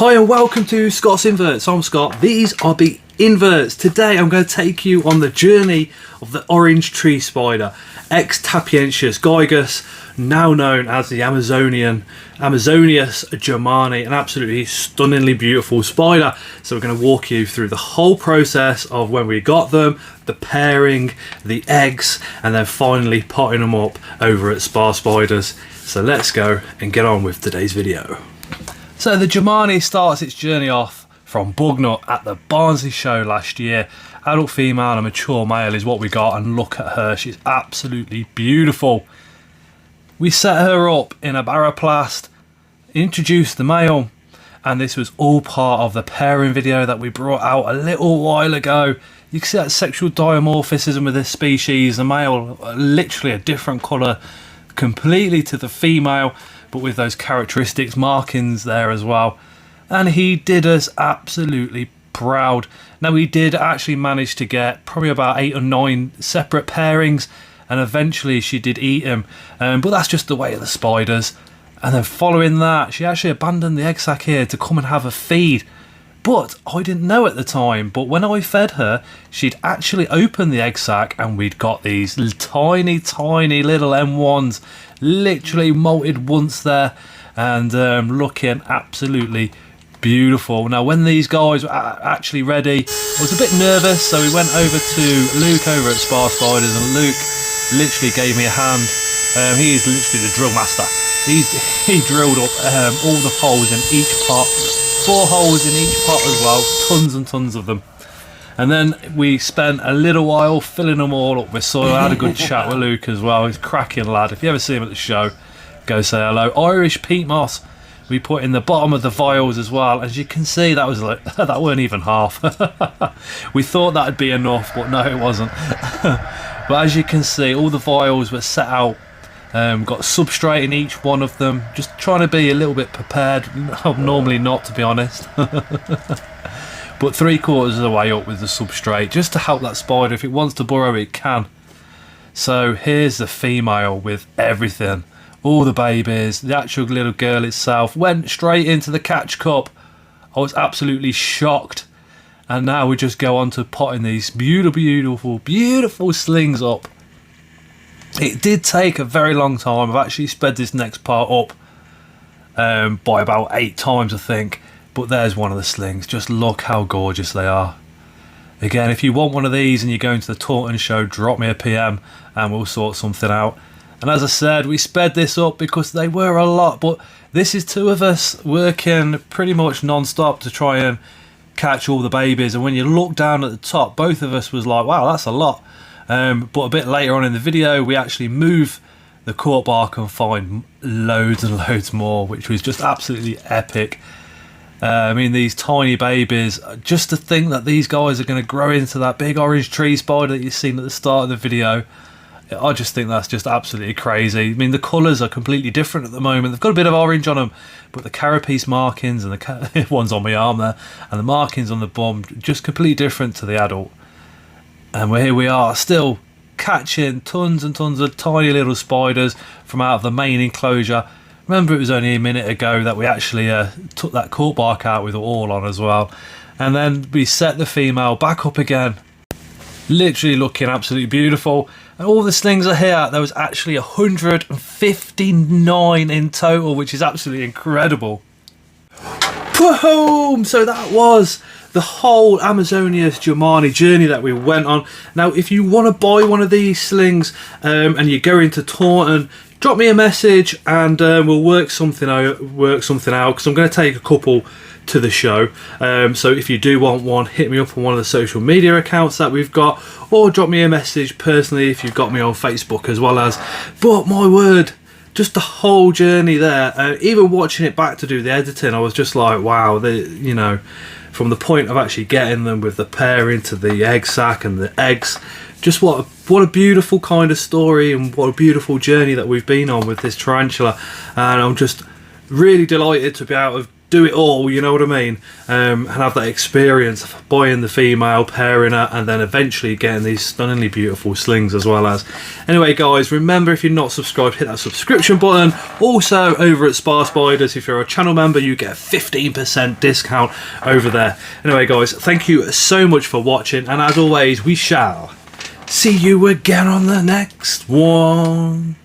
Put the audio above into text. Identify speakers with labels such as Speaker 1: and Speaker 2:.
Speaker 1: Hi and welcome to Scott's Inverts. I'm Scott. These are the inverts. Today I'm going to take you on the journey of the orange tree spider, X tapiensis gigas, now known as the Amazonius germani, an absolutely stunningly beautiful spider. So we're going to walk you through the whole process of when we got them, the pairing, the eggs, and then finally potting them up over at Spar Spiders. So let's go and get on with today's video. So the Germani starts its journey off from Bugnut at the Barnsley show last year. Adult female and a mature male is what we got, and look at her, she's absolutely beautiful. We set her up in a baroplast, introduced the male, and this was all part of the pairing video that we brought out a little while ago. You can see that sexual dimorphism with this species. The male literally a different colour completely to the female, but with those characteristics markings there as well, and he did us absolutely proud. Now we did actually manage to get probably about 8 or 9 separate pairings, and eventually she did eat him, but that's just the way of the spiders. And then following that, she actually abandoned the egg sac here to come and have a feed, but I didn't know at the time, but when I fed her, she'd actually opened the egg sac and we'd got these tiny little M1s literally molted once there, and looking absolutely beautiful. Now when these guys were actually ready, I was a bit nervous, so we went over to Luke over at Spar Spiders, and Luke literally gave me a hand. He is literally the drill master. He drilled up all the holes in each pot, 4 holes in each pot as well, tons and tons of them. And then we spent a little while filling them all up with soil. I had a good chat with Luke as well. He's a cracking lad. If you ever see him at the show, go say hello. Irish peat moss we put in the bottom of the vials as well. As you can see, that was like, that weren't even half. We thought that'd be enough, but no, it wasn't. But as you can see, all the vials were set out. Got substrate in each one of them, just trying to be a little bit prepared. I'm normally not, to be honest. But 3/4 of the way up with the substrate, just to help that spider. If it wants to burrow, it can. So here's the female with everything, all the babies. The actual little girl itself went straight into the catch cup. I was absolutely shocked. And now we just go on to potting these beautiful slings up. It did take a very long time. I've actually sped this next part up by about 8 times, I think. But there's one of the slings. Just look how gorgeous they are. Again, if you want one of these and you're going to the Taunton show, drop me a PM and we'll sort something out. And as I said, we sped this up because they were a lot. But this is 2 of us working pretty much non-stop to try and catch all the babies. And when you look down at the top, both of us was like, wow, that's a lot. But a bit later on in the video, we actually move the cork bark and find loads and loads more, which was just absolutely epic. I mean, these tiny babies, just to think that these guys are going to grow into that big orange tree spider that you've seen at the start of the video, I just think that's just absolutely crazy. I mean, the colours are completely different at the moment. They've got a bit of orange on them, but the carapace markings and the one's on my arm there, and the markings on the bum, just completely different to the adult. And here we are, still catching tons and tons of tiny little spiders from out of the main enclosure. Remember, it was only a minute ago that we actually took that cork bark out with it all on as well. And then we set the female back up again. Literally looking absolutely beautiful. And all the slings are here. There was actually 159 in total, which is absolutely incredible. Boom! So that was the whole Amazonius germani journey that we went on. Now, if you want to buy one of these slings and you're going to Taunton, drop me a message and we'll work something out. Because I'm going to take a couple to the show. So if you do want one, hit me up on one of the social media accounts that we've got, or drop me a message personally if you've got me on Facebook as well as. But my word, just the whole journey there. Even watching it back to do the editing, I was just like, wow, you know, from the point of actually getting them with the pairing to the egg sac and the eggs, just what a beautiful kind of story and what a beautiful journey that we've been on with this tarantula. And I'm just really delighted to be able to do it all, you know what I mean, and have that experience of buying the female, pairing her, and then eventually getting these stunningly beautiful slings as well as. Anyway guys, remember, if you're not subscribed, hit that subscription button. Also over at Spar Spiders, if you're a channel member, you get a 15% discount over there. Anyway guys, thank you so much for watching, and as always, we shall see you again on the next one.